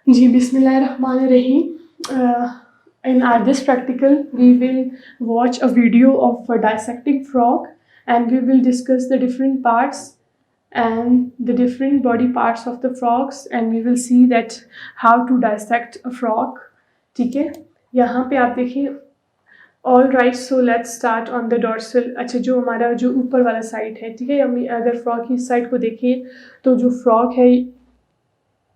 जी, बिस्मिल्लाहिर्रहमानिर्रहीम. In this practical, we will watch a video of a dissecting frog, and we will discuss the different parts and the different body parts of the frogs, and we will see that how to dissect a frog. ठीक है, यहाँ पे आप देखिए. All right, so let's start on the dorsal. अच्छा, जो हमारा जो ऊपर वाला साइड है, ठीक है, हम अगर फ्रॉग की साइड को देखें तो जो फ्रॉग है,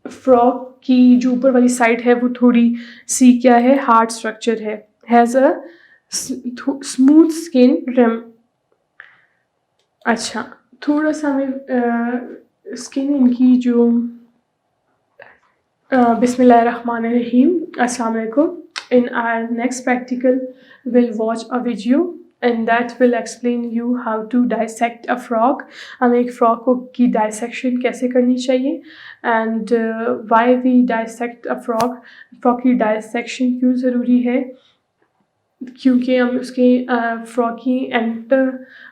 फ्रॉग की जो ऊपर वाली साइड है वो थोड़ी सी क्या है, हार्ड स्ट्रक्चर है, has a smooth skin rim. अच्छा, थोड़ा सा हमें स्किन इनकी जो बिस्मिल्लाहिर्रहमानिर्रहीम. अस्सलाम वालेकुम. In our next practical, we'll watch a video and that will explain you how to dissect a frog. हमें एक frog को की dissection कैसे करनी चाहिए and why we dissect a frog. frog की dissection क्यों ज़रूरी है, क्योंकि हम उसके फ्रॉग की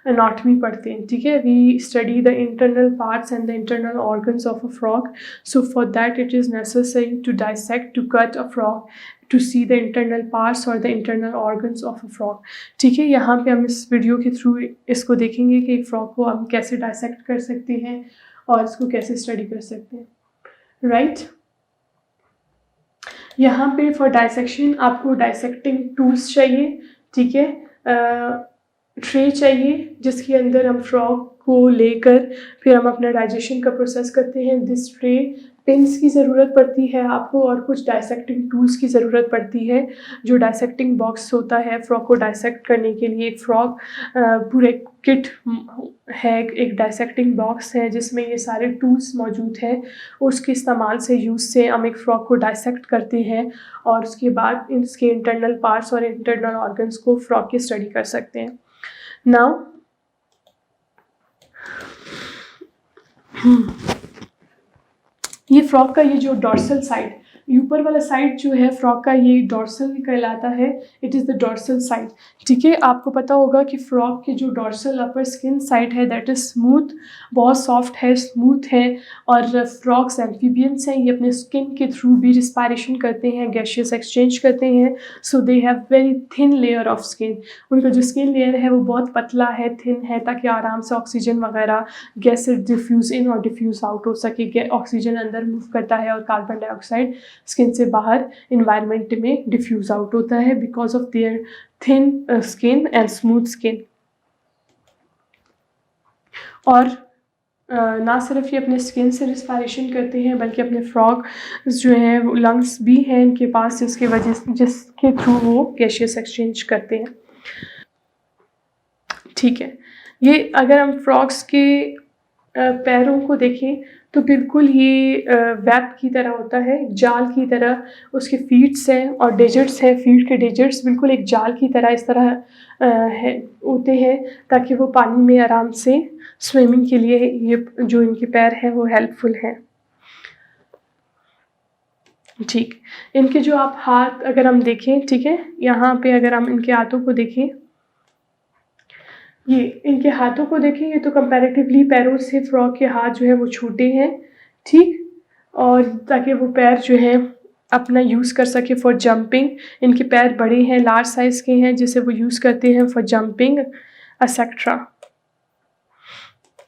एनाटॉमी पढ़ते हैं. ठीक है, we study the internal parts and the internal organs of a frog. So for that it is necessary to dissect, to cut a frog, to see the internal parts और the internal organs of a frog. ठीक है, यहाँ पे हम इस video के through इसको देखेंगे कि एक फ्रॉग को हम कैसे डाइसेक्ट कर सकते हैं और इसको कैसे स्टडी कर सकते हैं. राइट. यहाँ पे फॉर डाइसेक्शन आपको डाइसेक्टिंग टूल्स चाहिए. ठीक है, ट्रे चाहिए जिसके अंदर हम फ्रॉग को लेकर फिर हम अपना डाइजेशन का प्रोसेस करते हैं. दिस ट्रे, पिन्स की ज़रूरत पड़ती है आपको और कुछ डाइसेक्टिंग टूल्स की ज़रूरत पड़ती है. जो डाइसेक्टिंग बॉक्स होता है फ्रॉग को डाइसेक्ट करने के लिए, एक फ्रॉग पूरे किट है, एक डाइसेक्टिंग बॉक्स है जिसमें ये सारे टूल्स मौजूद हैं. उसके इस्तेमाल से, यूज़ से हम एक फ्रॉग को डाइसेक्ट करते हैं और उसके बाद इसके इंटरनल पार्ट्स और इंटरनल ऑर्गन्स को फ्रॉग की स्टडी कर सकते हैं. नाउ ये फ्रॉग का ये जो डॉर्सल साइड, ऊपर वाला साइड जो है फ्रॉग का, ये डॉर्सल कहलाता है. It is the dorsal side. ठीक है, आपको पता होगा कि फ्रॉग की जो डॉर्सल अपर स्किन साइड है दैट इज़ स्मूथ, बहुत सॉफ्ट है, स्मूथ है. और फ्रॉग्स एम्फीबियंस हैं, ये अपने स्किन के थ्रू भी रिस्पायरेशन करते हैं, गैशियस एक्सचेंज करते हैं. So they have very thin layer of skin. उनका जो स्किन लेयर है वो बहुत पतला है, थिन है, ताकि आराम से ऑक्सीजन वगैरह गैस डिफ्यूज़ इन और डिफ्यूज़ आउट हो सके. ऑक्सीजन अंदर मूव करता है और कार्बन डाइऑक्साइड स्किन से बाहर इन्वायरमेंट में डिफ्यूज़ आउट होता है because of their thin skin and smooth skin. और ना सिर्फ ये अपने स्किन से रिस्पायरेशन करते हैं बल्कि अपने फ्रॉग जो हैं वो लंग्स भी हैं इनके पास, जिसके थ्रू वो गैशियस एक्सचेंज करते हैं. ठीक है, ये अगर हम फ्रॉग्स के पैरों को देखें तो बिल्कुल ये वेब की तरह होता है, जाल की तरह. उसके फीट्स हैं और डिजिट्स हैं, फीट के डिजिट्स बिल्कुल एक जाल की तरह इस तरह है होते हैं ताकि वो पानी में आराम से स्विमिंग के लिए ये जो इनके पैर हैं वो हेल्पफुल हैं. ठीक, इनके जो आप हाथ अगर हम देखें, ठीक है, यहाँ पे अगर हम इनके हाथों को देखें, ये इनके हाथों को देखेंगे तो कंपैरेटिवली पैरों से फ्रॉग के हाथ जो है वो छोटे हैं. ठीक, और ताकि वो पैर जो है अपना यूज़ कर सके फॉर जंपिंग. इनके पैर बड़े हैं, लार्ज साइज़ के हैं, जिसे वो यूज़ करते हैं फॉर जंपिंग एक्सेट्रा.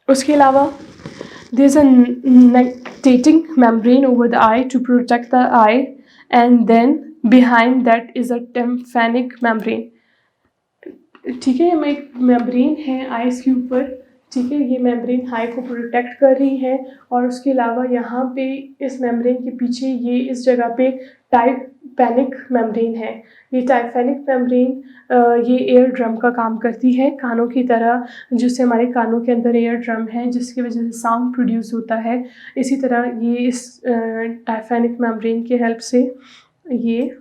उसके अलावा there is a nictitating membrane over the eye to protect the eye and then behind that is a tympanic membrane. ठीक है, हमें एक मेम्ब्रेन है आइज़ के ऊपर. ठीक है, ये मेम्ब्रेन आई को प्रोटेक्ट कर रही है और उसके अलावा यहाँ पे इस मेम्ब्रेन के पीछे ये इस जगह पे टाइफेनिक मेम्ब्रेन है. ये टाइफेनिक मेम्ब्रेन ये एयर ड्रम का काम करती है, कानों की तरह, जिससे हमारे कानों के अंदर एयर ड्रम है जिसकी वजह से साउंड प्रोड्यूस होता है. इसी तरह ये इस टाइफेनिक मेम्ब्रेन के हेल्प से ये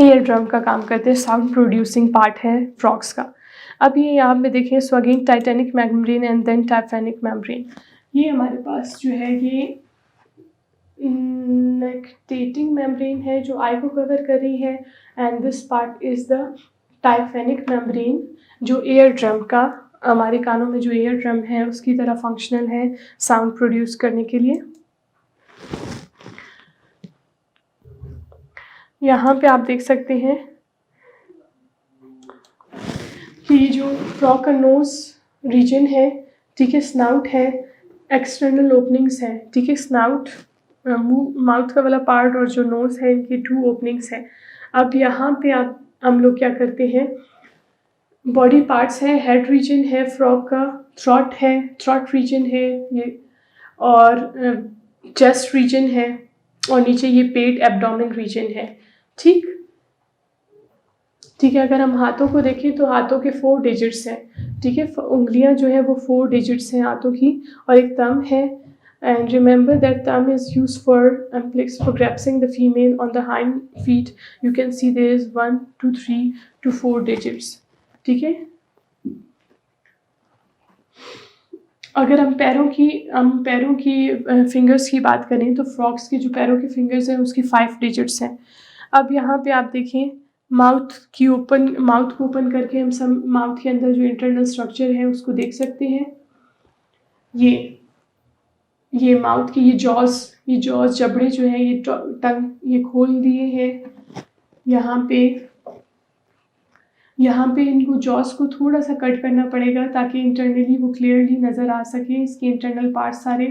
एयर ड्रम का काम करते हैं, साउंड प्रोड्यूसिंग पार्ट है फ्रॉग्स का. अब ये यहाँ पे देखें, so again tympanic membrane and then tympanic membrane. ये हमारे पास जो है ये नेक्टेटिंग मेम्ब्रेन है जो आई को कवर कर रही है and this part is the tympanic membrane जो एयर ड्रम का हमारे कानों में जो एयर ड्रम है उसकी तरह फंक्शनल है साउंड प्रोड्यूस करने के लिए। यहाँ पे आप देख सकते हैं कि ये जो फ्रॉग का नोज रीजन है, ठीक है, स्नाउट है, एक्सटर्नल ओपनिंग्स हैं, ठीक है, स्नाउट माउथ का वाला पार्ट और जो नोज है इनकी 2 ओपनिंग्स हैं। अब यहाँ पे हम लोग क्या करते हैं, बॉडी पार्ट्स है, हेड रीजन है फ्रॉग का, थ्रॉट है, थ्रॉट रीजन है ये, और चेस्ट रीजन है, और नीचे ये पेट एब्डोमेन रीजन है। ठीक है, अगर हम हाथों को देखें तो हाथों के 4 डिजिट्स हैं, ठीक है, उंगलियां जो है वो 4 डिजिट्स हैं हाथों की, और एक थंब है। And remember that thumb is used for for grasping the female on the hind feet. You can see there is 1 2 3 to 4 digits, ठीक है। अगर हम पैरों की फिंगर्स की बात करें तो फ्रॉग्स की जो पैरों के फिंगर्स हैं उसकी 5 डिजिट्स हैं। अब यहाँ पे आप देखें माउथ को ओपन करके हम सब माउथ के अंदर जो इंटरनल स्ट्रक्चर है उसको देख सकते हैं। ये माउथ की ये जॉज जबड़े जो है ये टंग ये खोल दिए हैं। यहाँ पे इनको जॉस को थोड़ा सा कट करना पड़ेगा ताकि इंटरनली वो क्लियरली नज़र आ सके इसके इंटरनल पार्ट सारे,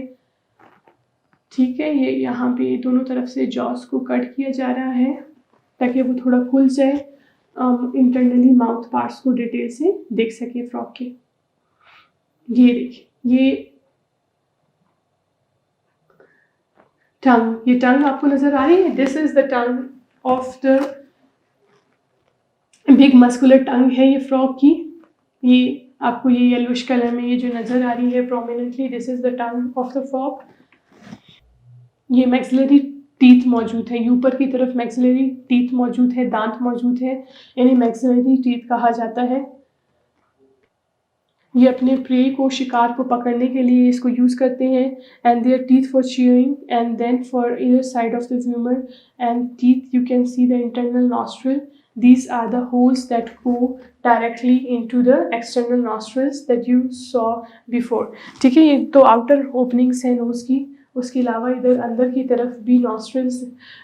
ठीक है। ये यहाँ पे दोनों तरफ से जॉस को कट किया जा रहा है ताकि वो थोड़ा खुल जाए, इंटरनली माउथ पार्ट्स को डिटेल से देख सके फ्रॉग के। ये देखिए ये टंग आपको नज़र आ रही है। This is the tongue of the big muscular tongue है ये फ्रॉग की। ये आपको ये येलोइश कलर में ये जो नज़र आ रही है prominently, this is the tongue of the frog. ये मैक्सिलरी टीथ मौजूद है, ऊपर की तरफ मैक्सिलरी टीथ मौजूद है, दांत मौजूद है, इन्हें मैक्सिलरी टीथ कहा जाता है। ये अपने प्रे को शिकार को पकड़ने के लिए इसको यूज़ करते हैं। And their teeth for chewing and then for ear side of the femur and teeth you can see the internal nostril. These are the holes that go directly into the external nostrils that you saw before, ठीक है। ये तो outer openings है nose की, उसके अलावा इधर अंदर की तरफ भी नॉस्ट्रिल्स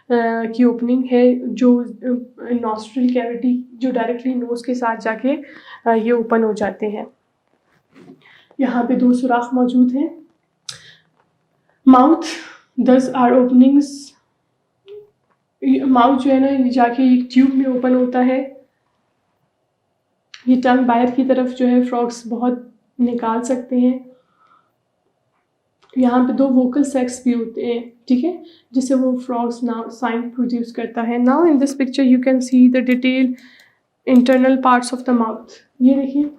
की ओपनिंग है जो नॉस्ट्रिल कैविटी जो डायरेक्टली नोज़ के साथ जाके ये ओपन हो जाते हैं। यहाँ पे 2 सुराख मौजूद हैं। Mouth 10 are openings. माउथ जो है ना ये जाके एक ट्यूब में ओपन होता है। ये टंग बाहर की तरफ जो है फ्रॉग्स बहुत निकाल सकते हैं। यहाँ पे 2 वोकल सैक्स भी होते हैं, ठीक है, जिससे वो फ्रॉग्स नाउ साउंड प्रोड्यूस करता है। Now in this picture you can see the detail internal parts of the mouth. ये देखिए,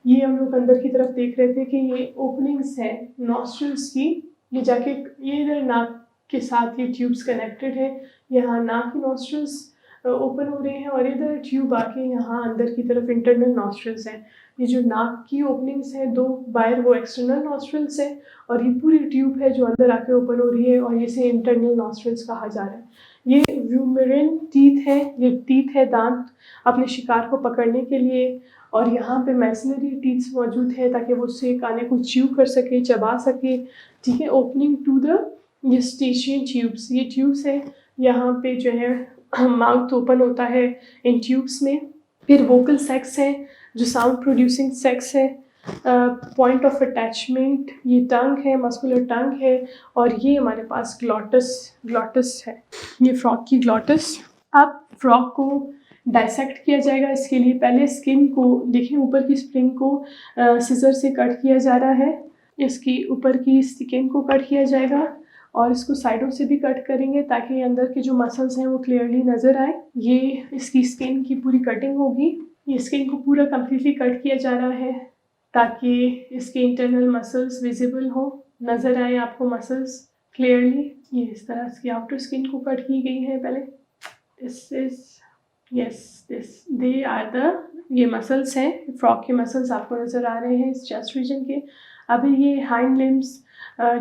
ये हम लोग अंदर की तरफ देख रहे थे कि ये ओपनिंग्स है नॉस्ट्रिल्स की, ये जाके ये इधर नाक के साथ ये ट्यूब्स कनेक्टेड है। यहाँ नाक की नॉस्ट्रिल्स ओपन हो रहे हैं और इधर ट्यूब आके यहाँ अंदर की तरफ इंटरनल नॉस्ट्रिल्स हैं। ये जो नाक की ओपनिंग्स हैं 2 बाहर वो एक्सटर्नल नॉस्ट्रिल्स है, और ये पूरी ट्यूब है जो अंदर आके ओपन हो रही है और इसे इंटरनल नॉस्ट्रिल्स कहा जा रहा है। ये व्यूमेरिन टीथ है, ये टीथ है दांत अपने शिकार को पकड़ने के लिए, और यहाँ पे मैक्सिलरी टीथ्स मौजूद है ताकि वो उससे खाने को च्यू कर सके, चबा सके, ठीक है। ओपनिंग टू द ये स्टेशियन ट्यूब्स, ये ट्यूब्स है, यहाँ पे जो है माउथ ओपन होता है इन ट्यूब्स में। फिर वोकल सेक्स है जो साउंड प्रोड्यूसिंग सेक्स है। पॉइंट ऑफ अटैचमेंट ये टंग है, मस्कुलर टंग है, और ये हमारे पास ग्लॉटस है, ये फ्रॉग की ग्लॉटस। अब फ्रॉग को डाइसेक्ट किया जाएगा। इसके लिए पहले स्किन को देखें, ऊपर की स्प्रिंग को सिजर से कट किया जा रहा है। इसकी ऊपर की स्किन को कट किया जाएगा और इसको साइडों से भी कट करेंगे ताकि अंदर के जो मसल्स हैं वो क्लियरली नज़र आए। ये इसकी स्किन की पूरी कटिंग होगी। ये स्किन को पूरा कम्प्लीटली कट किया जा रहा है ताकि इसके इंटरनल मसल्स विजिबल हो, नज़र आए आपको मसल्स क्लियरली। ये इस तरह इसकी आउटर स्किन को कट की गई है पहले। दे आर द ये मसल्स हैं, फ्रॉग के मसल्स आपको नज़र आ रहे हैं इस चेस्ट रीजन के। अभी ये हाइंड लिम्स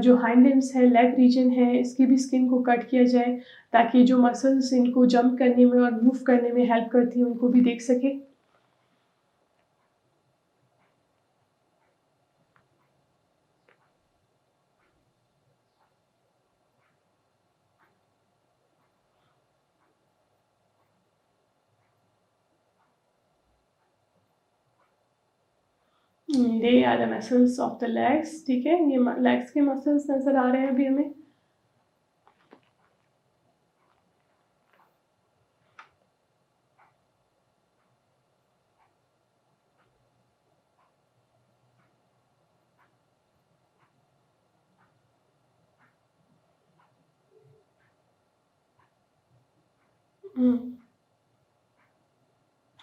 जो हाइंड लिम्स है, लेग रीजन है, इसकी भी स्किन को कट किया जाए ताकि जो मसल्स इनको जंप करने में और मूव करने में हेल्प करती हैं उनको भी देख सके। They are the muscles of the legs, ठीक है, ये लेग्स के मसल्स नज़र आ रहे हैं अभी हमें।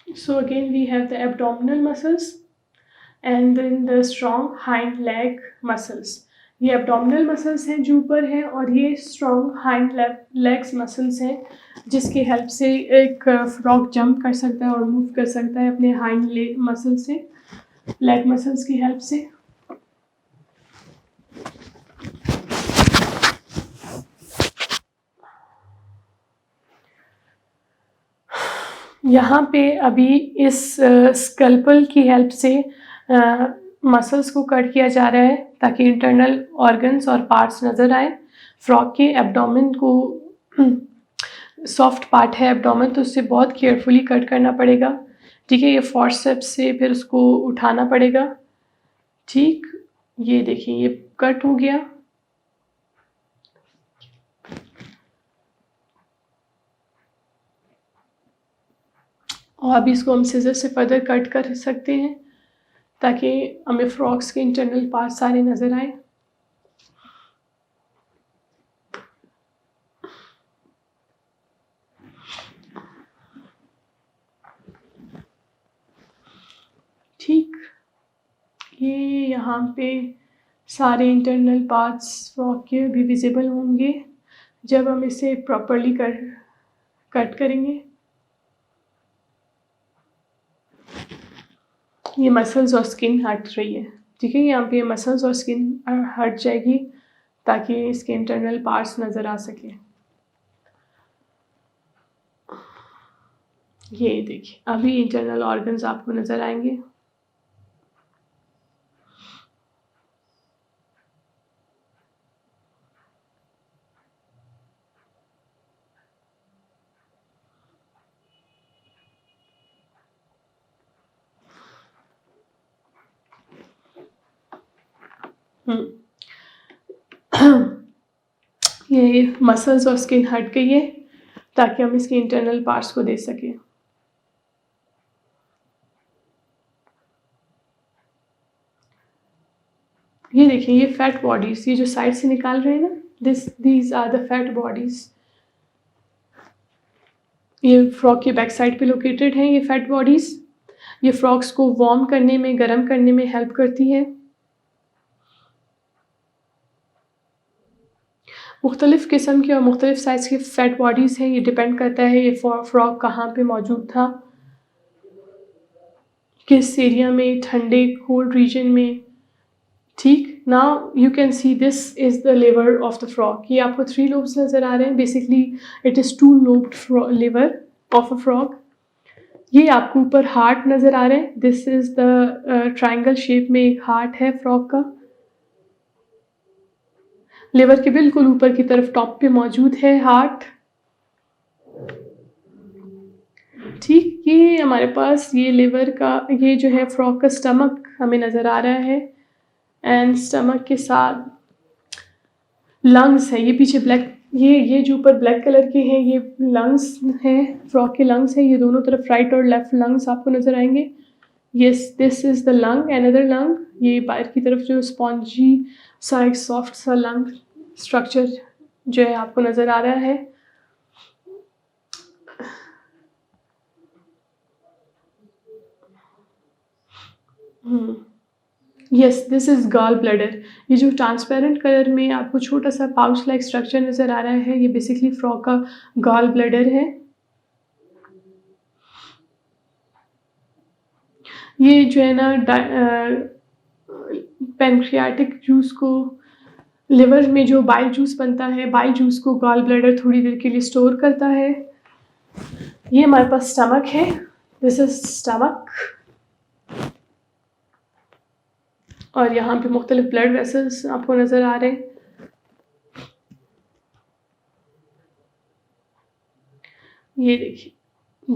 So again we have the abdominal muscles and then the strong hind leg muscles. ये abdominal muscles हैं जो ऊपर हैं, और ये strong hind legs muscles हैं जिसकी हेल्प से एक फ्रॉग जंप कर सकता है और मूव कर सकता है अपने hind leg muscle से, leg muscles की हेल्प से। यहाँ पे अभी इस स्कल्पल की हेल्प से मसल्स को कट किया जा रहा है ताकि इंटरनल ऑर्गन्स और पार्ट्स नज़र आए। फ्रॉग के एब्डोमेन को सॉफ्ट पार्ट है एब्डोमेन, तो उससे बहुत केयरफुली कट करना पड़ेगा, ठीक है। ये फॉर्सेप्स से फिर उसको उठाना पड़ेगा, ठीक। ये देखिए ये कट हो गया, और अभी इसको हम सीजर से फर्दर कट कर सकते हैं ताकि हमें फ्रॉग्स के इंटरनल पार्ट सारे नज़र आए। ठीक, ये यहाँ पे सारे इंटरनल पार्ट्स फ्रॉग के भी विजिबल होंगे जब हम इसे प्रॉपरली कट करेंगे। ये मसल्स और स्किन हट रही है, ठीक है, यहाँ पे मसल्स और स्किन हट जाएगी ताकि इसके इंटरनल पार्ट्स नज़र आ सके। ये देखिए अभी इंटरनल ऑर्गन्स आपको नज़र आएंगे। ये मसल्स और स्किन हट गई है ताकि हम इसके इंटरनल पार्ट्स को दे सकें। ये देखिए ये फैट बॉडीज, ये जो साइड से निकाल रहे हैं ना, these are the fat bodies. ये फ्रॉग के बैक साइड पे लोकेटेड हैं ये फैट बॉडीज। ये फ्रॉग्स को वार्म करने में, गर्म करने में हेल्प करती है। मुख्तलिफ़ किस्म के और मुख्तलिफ़ साइज़ की फ़ैट बॉडीज़ हैं, ये डिपेंड करता है ये फ्रॉग कहाँ पे मौजूद था, किस एरिया में, ठंडे कोल्ड रीजन में, ठीक। Now you can see this is the liver of the frog. ये आपको 3 लोब्स नज़र आ रहे हैं, basically it is 2 lobed liver of a frog. ये आपको ऊपर हार्ट नज़र आ रहे हैं, this is the triangle shape में एक हार्ट है फ्रॉग का। लिवर के बिल्कुल ऊपर की तरफ टॉप पे मौजूद है हार्ट, ठीक। ये हमारे पास ये लिवर का, ये जो है फ्रॉग का स्टमक हमें नज़र आ रहा है, एंड स्टमक के साथ लंग्स है। ये पीछे ब्लैक, ये जो ऊपर ब्लैक कलर के हैं ये लंग्स हैं, फ्रॉग के लंग्स हैं। ये दोनों तरफ राइट और लेफ्ट लंग्स आपको नज़र आएंगे। Yes, this is the lung, another lung. ये बाहर की तरफ जो स्पॉन्जी सा एक सॉफ्ट सा लंग स्ट्रक्चर जो है आपको नज़र आ रहा है। Yes, this is gall bladder. ये जो ट्रांसपेरेंट कलर में आपको छोटा सा पाउच लाइक स्ट्रक्चर नज़र आ रहा है, ये बेसिकली फ्रॉग का गॉल ब्लैडर है। ये जो है ना पैनक्रियाटिक जूस को, लिवर में जो बाइल जूस बनता है, बाइल जूस को गॉल ब्लैडर थोड़ी देर के लिए स्टोर करता है। ये हमारे पास स्टमक है, दिस इज स्टमक, और यहाँ पे मुख्तलिफ ब्लड वेसल्स आपको नज़र आ रहे हैं। ये देखिए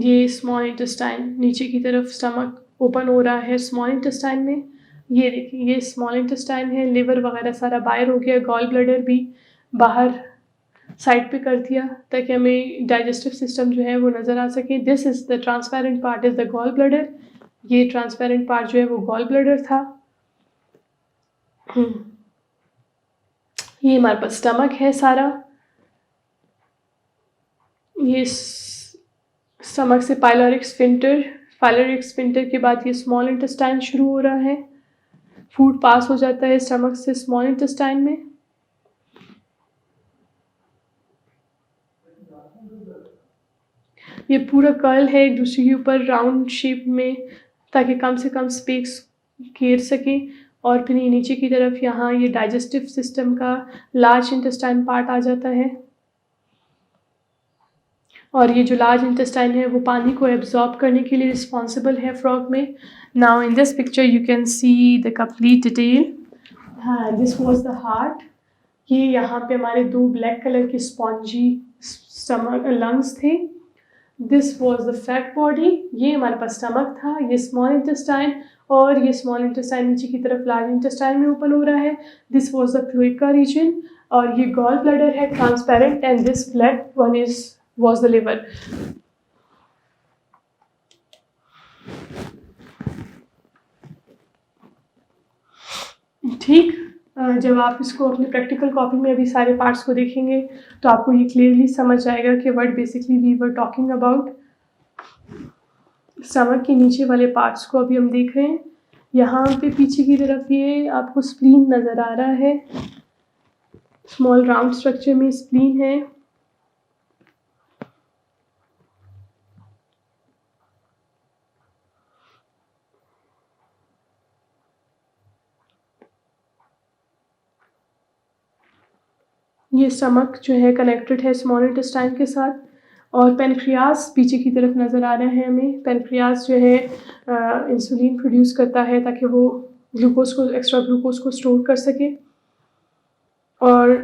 ये स्मॉल इंटेस्टाइन, नीचे की तरफ स्टमक ओपन हो रहा है स्मॉल इंटेस्टाइन में, ये देखिए, ये स्मॉल इंटेस्टाइन है, लिवर वगैरह सारा बाहर हो गया, गॉल ब्लैडर भी बाहर साइड पे कर दिया ताकि हमें डाइजेस्टिव सिस्टम जो है वो नज़र आ सके। This is the transparent part is the gall bladder. ये ट्रांसपेरेंट पार्ट जो है वो गॉल ब्लैडर था। ये हमारे पास स्टमक है सारा। ये स्टमक से पाइलोरिक स्फिंक्टर, पाइलोरिक स्फिंक्टर के बाद ये स्मॉल इंटेस्टाइन शुरू हो रहा है। फूड पास हो जाता है स्टमक से स्मॉल इंटेस्टाइन में। ये पूरा कर्ल है एक दूसरे के ऊपर राउंड शेप में, ताकि कम से कम स्पेस घेर सके। और फिर ये नीचे की तरफ यहाँ ये डाइजेस्टिव सिस्टम का लार्ज इंटेस्टाइन पार्ट आ जाता है। और ये जो लार्ज इंटेस्टाइन है वो पानी को एब्जॉर्ब करने के लिए रिस्पॉन्सिबल है फ्रॉग में। Now in this picture you can see the complete detail. हाँ, दिस वाज द हार्ट। ये यहाँ पे हमारे 2 ब्लैक कलर के स्पॉन्जी स्टमक लंग्स थे। This was the fat body. ये हमारे पास स्टमक था, ये स्मॉल इंटेस्टाइन, और ये स्मॉल इंटेस्टाइन नीचे की तरफ लार्ज इंटेस्टाइन में ओपन हो रहा है। This was the cloaca region. और ये गॉल ब्लैडर है transparent, and this black one is was the liver। ठीक, जब आप इसको अपनी प्रैक्टिकल कॉपी में अभी सारे पार्ट्स को देखेंगे तो आपको ये क्लियरली समझ आएगा कि what basically we were talking about. Stomach के नीचे वाले पार्ट्स को अभी हम देख रहे हैं। यहाँ पे पीछे की तरफ ये आपको स्प्लीन नज़र आ रहा है। स्मॉल राउंड स्ट्रक्चर में स्प्लीन है। ये स्टमक जो है कनेक्टेड है स्मॉल इंटेस्टाइन के साथ। और पेनक्रियास पीछे की तरफ नज़र आ रहा है हमें। पेनक्रियास जो है इंसुलिन प्रोड्यूस करता है ताकि वो ग्लूकोज को, एक्स्ट्रा ग्लूकोज को स्टोर कर सके, और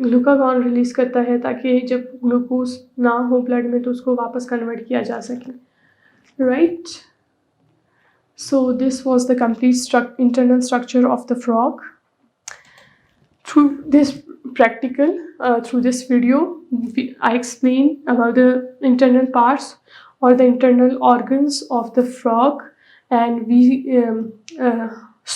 ग्लूकागॉन रिलीज़ करता है ताकि जब ग्लूकोज ना हो ब्लड में तो उसको वापस कन्वर्ट किया जा सके। Right, so this was the complete internal structure of the frog. Through this practical, through this video, I explain about the internal parts or the internal organs of the frog, and we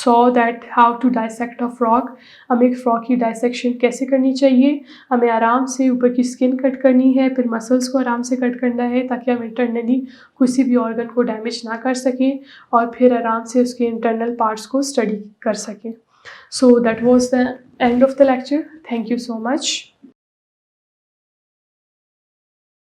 saw that how to dissect a frog। हमें एक frog की dissection कैसे करनी चाहिए। हमें आराम से ऊपर की स्किन कट करनी है, फिर मसल्स को आराम से कट करना है ताकि हम इंटरनली किसी भी ऑर्गन को डैमेज ना कर सकें, और फिर आराम से उसके इंटरनल पार्ट्स को स्टडी कर सकें। So that was the end of the lecture. Thank you so much.